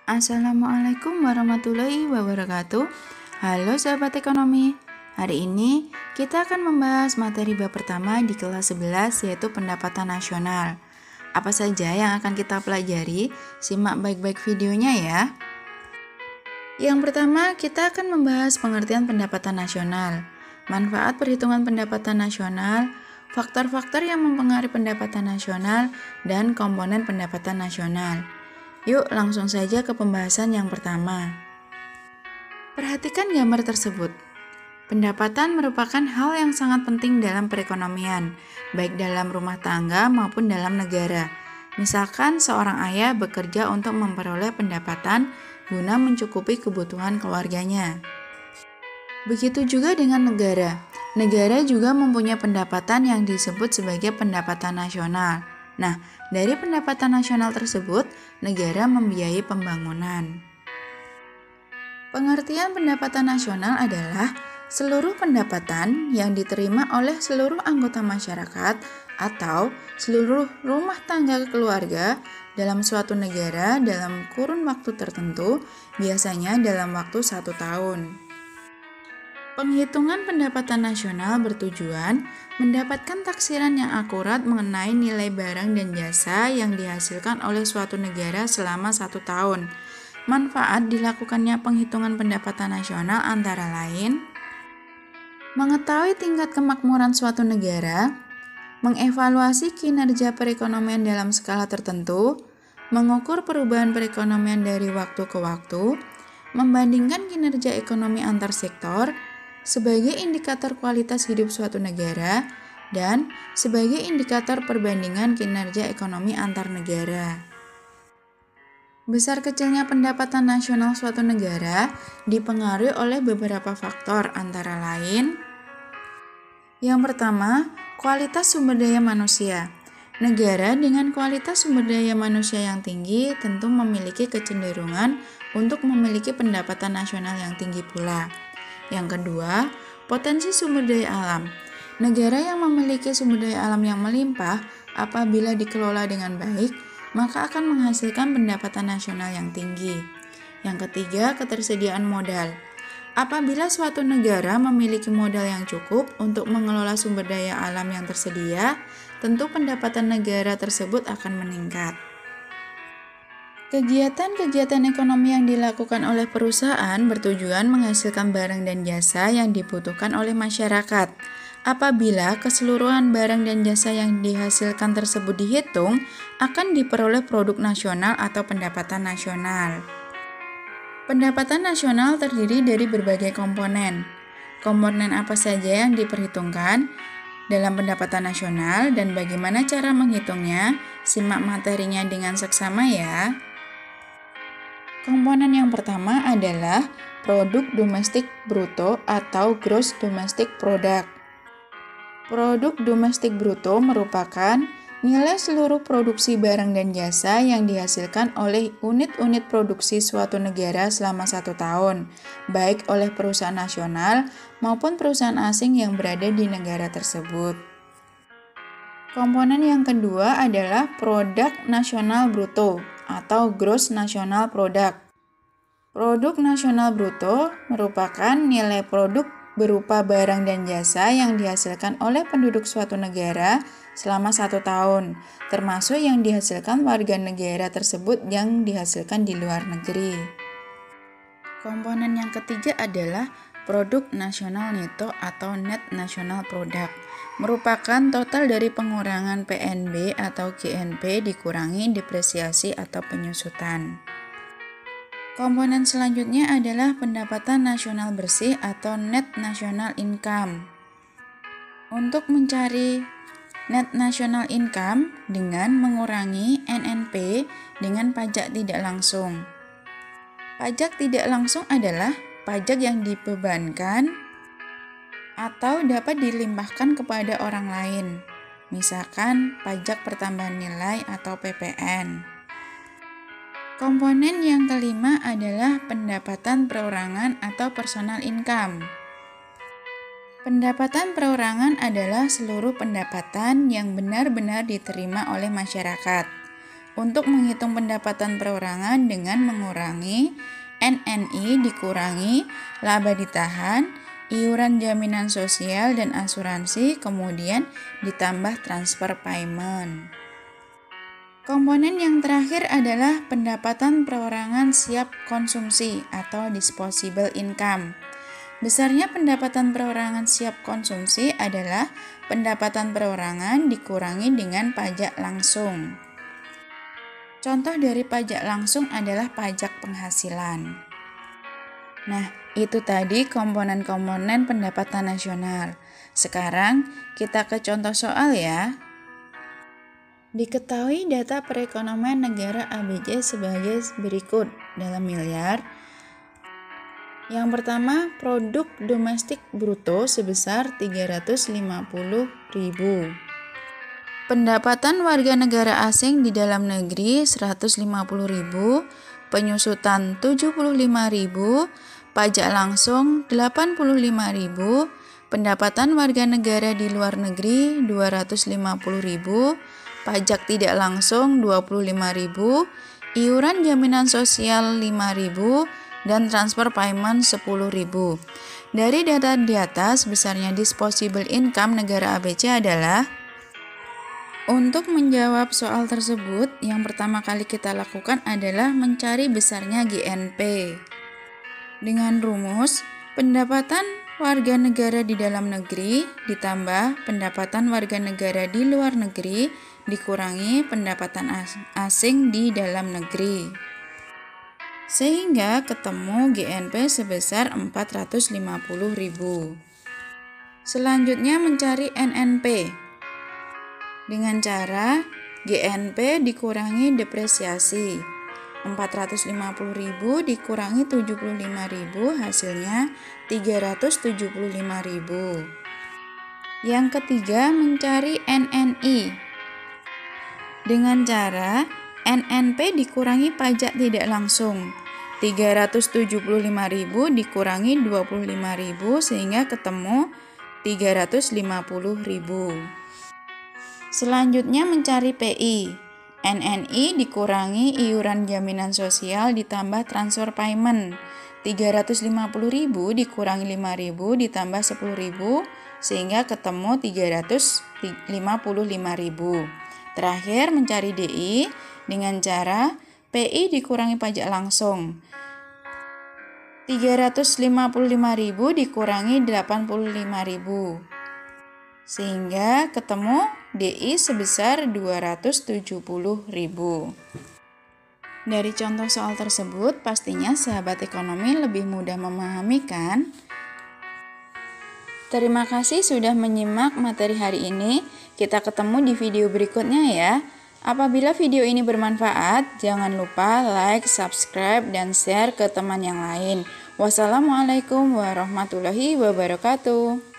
Assalamualaikum warahmatullahi wabarakatuh. Halo sahabat ekonomi. Hari ini kita akan membahas materi bab pertama di kelas 11 yaitu pendapatan nasional. Apa saja yang akan kita pelajari? Simak baik-baik videonya ya. Yang pertama, kita akan membahas pengertian pendapatan nasional, manfaat perhitungan pendapatan nasional, faktor-faktor yang mempengaruhi pendapatan nasional, dan komponen pendapatan nasional. Yuk langsung saja ke pembahasan yang pertama. Perhatikan gambar tersebut. Pendapatan merupakan hal yang sangat penting dalam perekonomian, baik dalam rumah tangga maupun dalam negara. Misalkan seorang ayah bekerja untuk memperoleh pendapatan guna mencukupi kebutuhan keluarganya. Begitu juga dengan negara. Negara juga mempunyai pendapatan yang disebut sebagai pendapatan nasional. Nah, dari pendapatan nasional tersebut, negara membiayai pembangunan. Pengertian pendapatan nasional adalah seluruh pendapatan yang diterima oleh seluruh anggota masyarakat atau seluruh rumah tangga keluarga dalam suatu negara dalam kurun waktu tertentu, biasanya dalam waktu 1 tahun. Penghitungan pendapatan nasional bertujuan mendapatkan taksiran yang akurat mengenai nilai barang dan jasa yang dihasilkan oleh suatu negara selama 1 tahun. Manfaat dilakukannya penghitungan pendapatan nasional antara lain mengetahui tingkat kemakmuran suatu negara, mengevaluasi kinerja perekonomian dalam skala tertentu, mengukur perubahan perekonomian dari waktu ke waktu, membandingkan kinerja ekonomi antar sektor, sebagai indikator kualitas hidup suatu negara, dan sebagai indikator perbandingan kinerja ekonomi antar negara. Besar kecilnya pendapatan nasional suatu negara dipengaruhi oleh beberapa faktor antara lain. Yang pertama, kualitas sumber daya manusia. Negara dengan kualitas sumber daya manusia yang tinggi tentu memiliki kecenderungan untuk memiliki pendapatan nasional yang tinggi pula. Yang kedua, potensi sumber daya alam. Negara yang memiliki sumber daya alam yang melimpah apabila dikelola dengan baik, maka akan menghasilkan pendapatan nasional yang tinggi. Yang ketiga, ketersediaan modal. Apabila suatu negara memiliki modal yang cukup untuk mengelola sumber daya alam yang tersedia, tentu pendapatan negara tersebut akan meningkat. Kegiatan-kegiatan ekonomi yang dilakukan oleh perusahaan bertujuan menghasilkan barang dan jasa yang dibutuhkan oleh masyarakat. Apabila keseluruhan barang dan jasa yang dihasilkan tersebut dihitung, akan diperoleh produk nasional atau pendapatan nasional. Pendapatan nasional terdiri dari berbagai komponen. Komponen apa saja yang diperhitungkan dalam pendapatan nasional dan bagaimana cara menghitungnya? Simak materinya dengan seksama ya. Komponen yang pertama adalah produk domestik bruto atau gross domestic product. Produk domestik bruto merupakan nilai seluruh produksi barang dan jasa yang dihasilkan oleh unit-unit produksi suatu negara selama 1 tahun, baik oleh perusahaan nasional maupun perusahaan asing yang berada di negara tersebut. Komponen yang kedua adalah produk nasional bruto atau gross national product. Produk nasional bruto merupakan nilai produk berupa barang dan jasa yang dihasilkan oleh penduduk suatu negara selama 1 tahun, termasuk yang dihasilkan warga negara tersebut yang dihasilkan di luar negeri. Komponen yang ketiga adalah produk nasional neto atau net national product, merupakan total dari pengurangan PNB atau GNP dikurangi depresiasi atau penyusutan. Komponen selanjutnya adalah pendapatan nasional bersih atau net national income. Untuk mencari net national income dengan mengurangi NNP dengan pajak tidak langsung. Pajak tidak langsung adalah pajak yang dibebankan atau dapat dilimpahkan kepada orang lain, misalkan pajak pertambahan nilai atau PPN. Komponen yang kelima adalah pendapatan perorangan atau personal income. Pendapatan perorangan adalah seluruh pendapatan yang benar-benar diterima oleh masyarakat. untuk menghitung pendapatan perorangan dengan mengurangi NNI dikurangi laba ditahan, iuran jaminan sosial dan asuransi, kemudian ditambah transfer payment. Komponen yang terakhir adalah pendapatan perorangan siap konsumsi atau disposable income. Besarnya pendapatan perorangan siap konsumsi adalah pendapatan perorangan dikurangi dengan pajak langsung. Contoh dari pajak langsung adalah pajak penghasilan. Nah, itu tadi komponen-komponen pendapatan nasional. Sekarang kita ke contoh soal ya. Diketahui data perekonomian negara ABC sebagai berikut dalam miliar. Yang pertama, produk domestik bruto sebesar 350.000. Pendapatan warga negara asing di dalam negeri 150.000, penyusutan 75.000, pajak langsung 85.000, pendapatan warga negara di luar negeri 250.000, pajak tidak langsung 25.000, iuran jaminan sosial 5.000, dan transfer payment 10.000. Dari data di atas, besarnya disposable income negara ABC adalah. Untuk menjawab soal tersebut, yang pertama kali kita lakukan adalah mencari besarnya GNP. Dengan rumus, pendapatan warga negara di dalam negeri ditambah pendapatan warga negara di luar negeri dikurangi pendapatan asing di dalam negeri. Sehingga ketemu GNP sebesar 450.000. Selanjutnya mencari NNP. Dengan cara GNP dikurangi depresiasi. 450.000 dikurangi 75.000 hasilnya 375.000. Yang ketiga mencari NNI. Dengan cara NNP dikurangi pajak tidak langsung. 375.000 dikurangi 25.000 sehingga ketemu 350.000. Selanjutnya mencari PI. NNI dikurangi iuran jaminan sosial ditambah transfer payment. 350.000 dikurangi 5.000 ditambah 10.000 sehingga ketemu 355.000. Terakhir mencari DI dengan cara PI dikurangi pajak langsung. 355.000 dikurangi 85.000 sehingga ketemu DI sebesar 270.000. Dari contoh soal tersebut, pastinya sahabat ekonomi lebih mudah memahami kan? Terima kasih sudah menyimak materi hari ini. Kita ketemu di video berikutnya ya. Apabila video ini bermanfaat, jangan lupa like, subscribe, dan share ke teman yang lain. Wassalamualaikum warahmatullahi wabarakatuh.